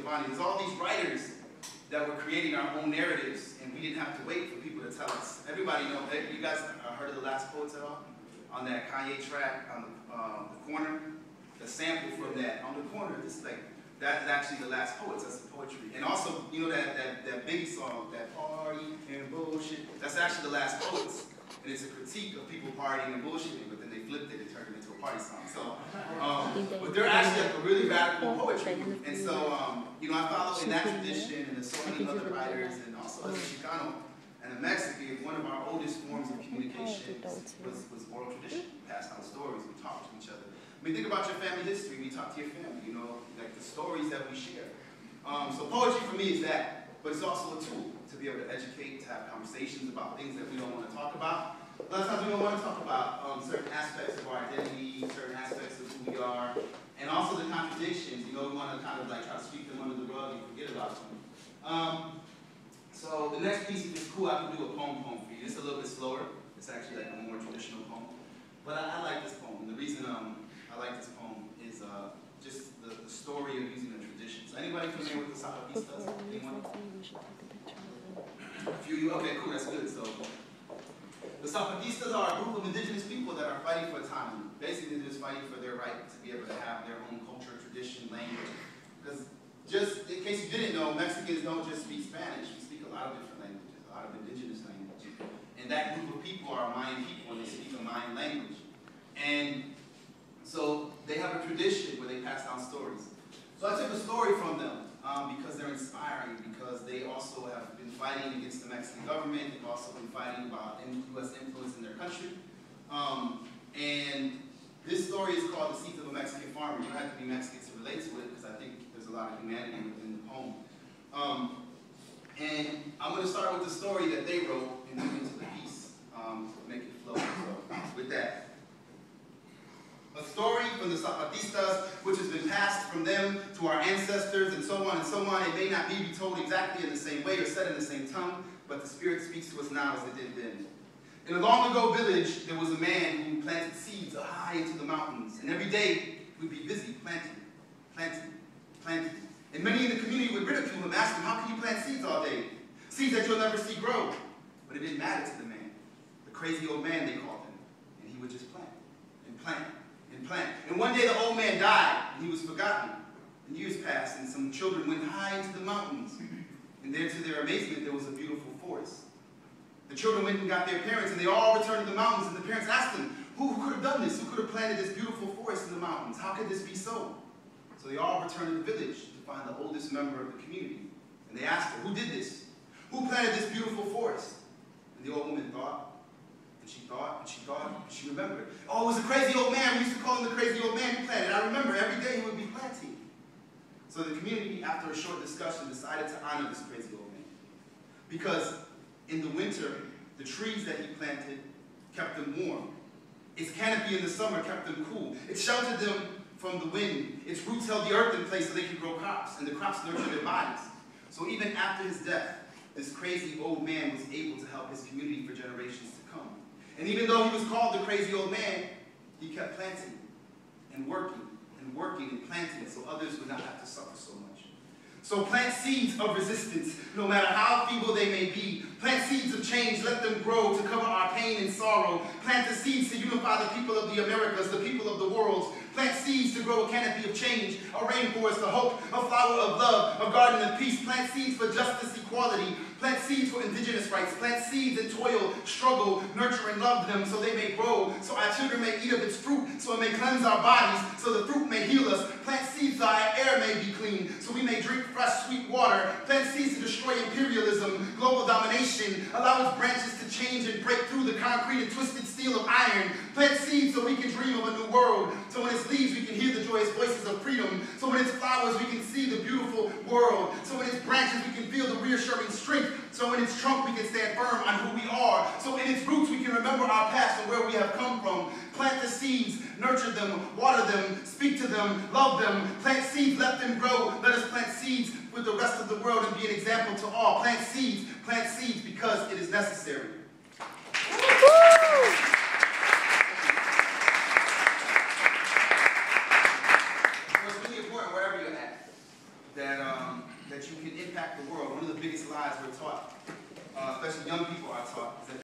Giovanni. There's all these writers that were creating our own narratives, and we didn't have to wait for people to tell us. Everybody know, you guys heard of The Last Poets at all? On that Kanye track, on the corner, the sample from that, on the corner, it's like, that's actually The Last Poets, that's the poetry. And also, you know that Biggie song, that party and bullshit, that's actually The Last Poets. And it's a critique of people partying and bullshitting, but then they flipped it and turned it into a party song. So, but they're actually like a really radical poetry. And so, you know, I follow in that tradition, and there's so many other writers, and also as a Chicano and a Mexican, one of our oldest forms of communication was oral tradition. We passed down stories, we talked to each other. I mean, think about your family history. We talk to your family, you know, like the stories that we share. So poetry for me is that, but it's also a tool to be able to educate, to have conversations about things that we don't want to talk about. A lot of times we don't want to talk about certain aspects of our identity, certain aspects of who we are, and also the contradictions. You know, we want to kind of like try to sweep them under the rug and forget about them. So the next piece, if it's cool, I can do a poem for you. It's a little bit slower. It's actually like a more traditional poem. But I like this poem. And the reason I like this poem is just the story of using a tradition. So anybody familiar with the Zapatistas? Anyone? A few of you? Okay, cool, that's good. So the Zapatistas are a group of indigenous people that are fighting for autonomy. Basically, they're just fighting for their right to be able to have their own culture, tradition, language. Because just in case you didn't know, Mexicans don't just speak Spanish. We speak a lot of different languages, a lot of indigenous languages. And that group of people are Mayan people, and they speak a Mayan language. And so they have a tradition where they pass down stories. So I took a story from them because they're inspiring, because they also have been fighting against the Mexican government. They've also been fighting about U.S. influence in their country. And this story is called The Seeds of a Mexican Farmer. You don't have to be Mexican to relate to it, because I think there's a lot of humanity within the poem. And I'm going to start with the story that they wrote and move into the piece to make it flow. So with that. A story from the Zapatistas, which has been passed from them to our ancestors, and so on and so on. It may not be told exactly in the same way or said in the same tongue, but the Spirit speaks to us now as it did then. In a long ago village, there was a man who planted seeds high into the mountains, and every day he would be busy planting. And many in the community would ridicule him, ask him, how can you plant seeds all day? Seeds that you'll never see grow. But it didn't matter to the man. The crazy old man, they called him. And he would just plant and plant. And one day the old man died, and he was forgotten. And years passed, and some children went high into the mountains. And there, to their amazement, there was a beautiful forest. The children went and got their parents, and they all returned to the mountains, and the parents asked them, who could have done this? Who could have planted this beautiful forest in the mountains? How could this be so? So they all returned to the village to find the oldest member of the community. And they asked her, who did this? Who planted this beautiful forest? And the old woman thought, and she thought, and she thought, and she remembered. Oh, it was a crazy old man. We used to call him the crazy old man who planted. I remember every day he would be planting. So the community, after a short discussion, decided to honor this crazy old man. Because in the winter, the trees that he planted kept them warm. Its canopy in the summer kept them cool. It sheltered them from the wind. Its roots held the earth in place so they could grow crops, and the crops nurtured their bodies. So even after his death, this crazy old man was able to help his community for generations to come. And even though he was called the crazy old man, he kept planting and working and planting so others would not have to suffer so much. So plant seeds of resistance, no matter how feeble they may be. Plant seeds of change, let them grow to cover our pain and sorrow. Plant the seeds to unify the people of the Americas, the people of the world. Plant seeds to grow a canopy of change, a rainforest of hope, a flower of love, a garden of peace. Plant seeds for justice, equality. Plant seeds for indigenous rights. Plant seeds and toil, struggle, nurture and love them so they may grow, so our children may eat of its fruit, so it may cleanse our bodies, so the fruit may heal us. Plant seeds so our air may be clean, so we may drink fresh, sweet water. Plant seeds to destroy imperialism, global domination. Allow its branches to change and break through the concrete and twisted steel of iron. Plant seeds so we can dream of a new world, so when its leaves we can hear the joyous voices of freedom, so when its flowers we can see the beautiful world, so when its branches we can feel the reassuring strength, so in its trunk we can stand firm on who we are, so in its roots we can remember our past and where we have come from. Plant the seeds, nurture them, water them, speak to them, love them. Plant seeds, let them grow. Let us plant seeds with the rest of the world and be an example to all. Plant seeds because it is necessary. It's really important wherever you're at that that you can impact the world. One of the biggest lies we're taught, especially young people are taught, is that